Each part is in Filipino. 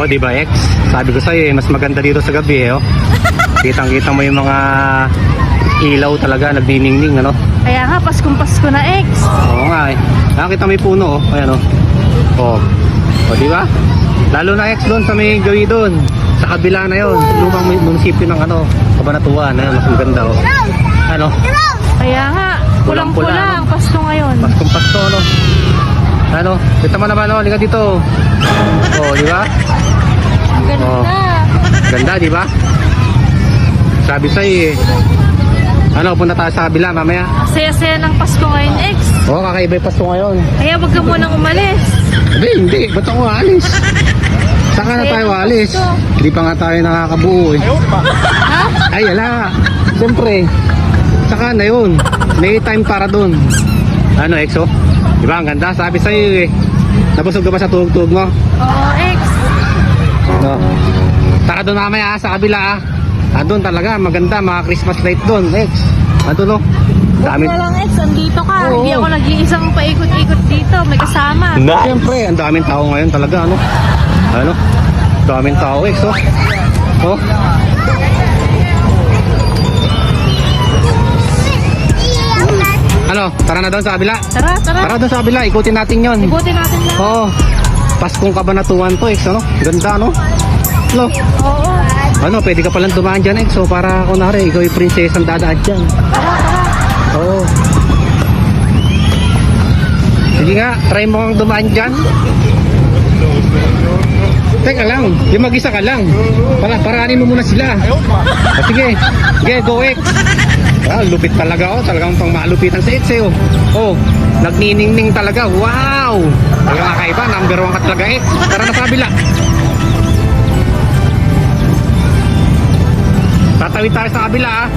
Oh, di ba, X? Sabi ko sa'yo mas maganda dito sa gabi oh. Kitang-kita mo yung mga ilaw talaga, nagniningning, ano? Kaya nga, Paskong-Pasko na, X. Oo nga eh. Nakakita mo yung puno oh. Ayan oh. Oh. Oh, di ba? Lalo na X doon sa may gawi doon. Sa kabila na yon, lumang munisipyo ng ano, Cabanatuan. Ayan, mas maganda oh. Ano? Kaya nga, pulang-pula Pulang-pula, ang Pasko ngayon. Paskong-Pasko, ano? Ano? Kita mo naman, oh. Liga dito. Oh, di ba? Ang ganda. Oh. Ganda, di ba? Sabi sa'yo eh. Ano, punta tayo sa kabila mamaya. Saya-saya ng Pasko ngayon, X. Oo, kakaiba yung Pasko ngayon. Kaya wag ka munang umalis. Hindi. Ba't ako aalis? Saka na tayo aalis? Hindi pa nga tayo nakakabuo eh. Ha? Ay, ala. Siyempre. Saka na yun. May time para dun. Ano, Exo? Diba, ang ganda. Sabi sa'yo eh. Nabusog ka ba sa tuhog-tuhog mo? Oo, X. No. Saka doon mamaya sa kabila ah. Doon talaga, maganda. Mga Christmas light doon, Ex. Ano no? Dami. Buti na lang, X. Andito ka. Oo. Hindi ako nag-iisang paikot-ikot dito. May kasama. Siyempre, ang daming tao ngayon talaga, ano? Ano? Daming tao, Ex, oh. Oh. Ano? Tara na doon sa kabila. Tara, tara. Tara doon sa kabila, ikutin natin yon. Ibutin natin lang. Oh. Paskong Cabanatuan to, Ex, ano? Ganda, no? No? Oo. Ano, pwede ka palang dumaan dyan, Ex. So, para kunwari, ikaw yung prinsesa ang dadaan dyan. Oo. Sige nga, try mo kang dumaan dyan. Teka lang, yung mag-isa ka lang. Paranin mo muna sila. Sige, sige, go X. Lupit talaga, oh. Talagang pang malupitan sa X, eh, oh. Oh, nagniningning talaga. Wow! Talagang kakaiba, number 1 ka talaga, X. Tara na sa kabila. Tatawid tayo sa kabila, ah.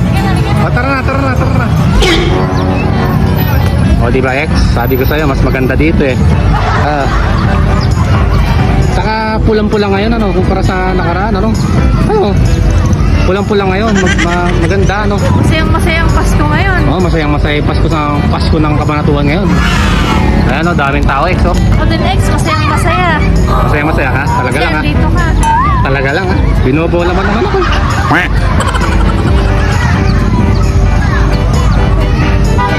O, tara na, tara na, tara na. O, diba, X? Sabi ko sa'yo, mas maganda dito, eh. Saka pulang-pula ngayon, ano, kumpara sa nakaraan, ano? Ano? Pulang-pula ngayon, maganda, ano? Masayang-masayang Pasko ngayon. Oh, masayang-masaya Pasko ng Cabanatuan ngayon. Ayan, oh, daming tao, X, oh. O din, X. Masayang-masaya. Masaya-masaya, ha? Talaga lang, ha? Dito ka. Talaga lang, ha? Binobola man naman ako.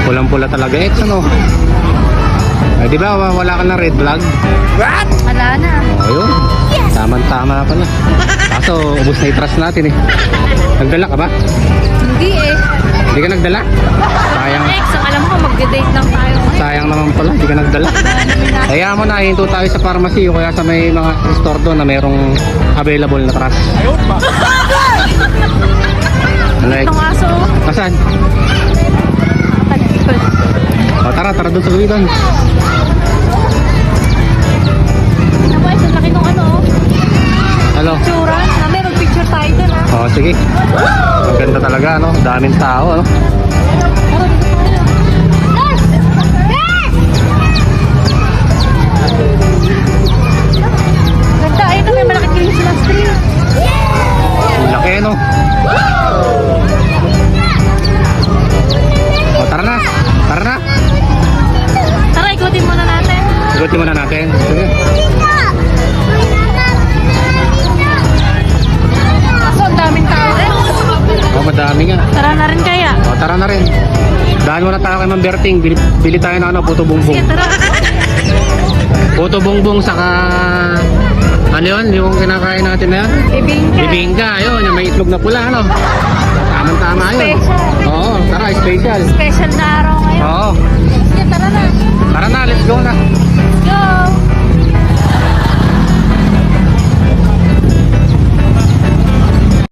Pulang-pula talaga, X, ano? Ay, di ba, wala ka na red flag? Wala na. Oh, ayun. Tama-tama pala. Kaso, ubos na i-trust natin, eh. Nagdala ka ba? Hindi eh. Hindi ka nagdala? Sayang. X, ang alam ko, mag-date lang tayo ngayon. Sayang naman pala, hindi ka nagdala. Kaya mo na, hinto tayo sa pharmacy o kaya sa may mga store doon na merong available na trust. Like, Itong aso. asan? Tagpipad. O, tara doon sa gawin doon. Naboy, ang laki nung ano. Ano? Tsura. Na meron picture tayo dun ah. O, sige. Maganda talaga, ano? Daming tao, ano? Tara, dito tayo. Yes! Yes! Ganda, ayun na may malaki Christmas tree. Ang laki, no? O, tara na. Tara na. Tara, ikutin muna natin. Igutin muna natin. Sige. Kaso, ang daming tao eh. O, madami nga. Tara na rin kaya. O, tara na rin. Daan muna tayo kay Ma'am Berting. Bili tayo ng ano, puto Sige, bumbong. tara. Puto bumbong saka... Ano yun? Yung kinakain natin na yan? Bibingka. Bibingka, yun. Yung may itlog na pula, ano? Tamang-tama yun. Special. Oo, tara, special. Special na araw ngayon. Oo,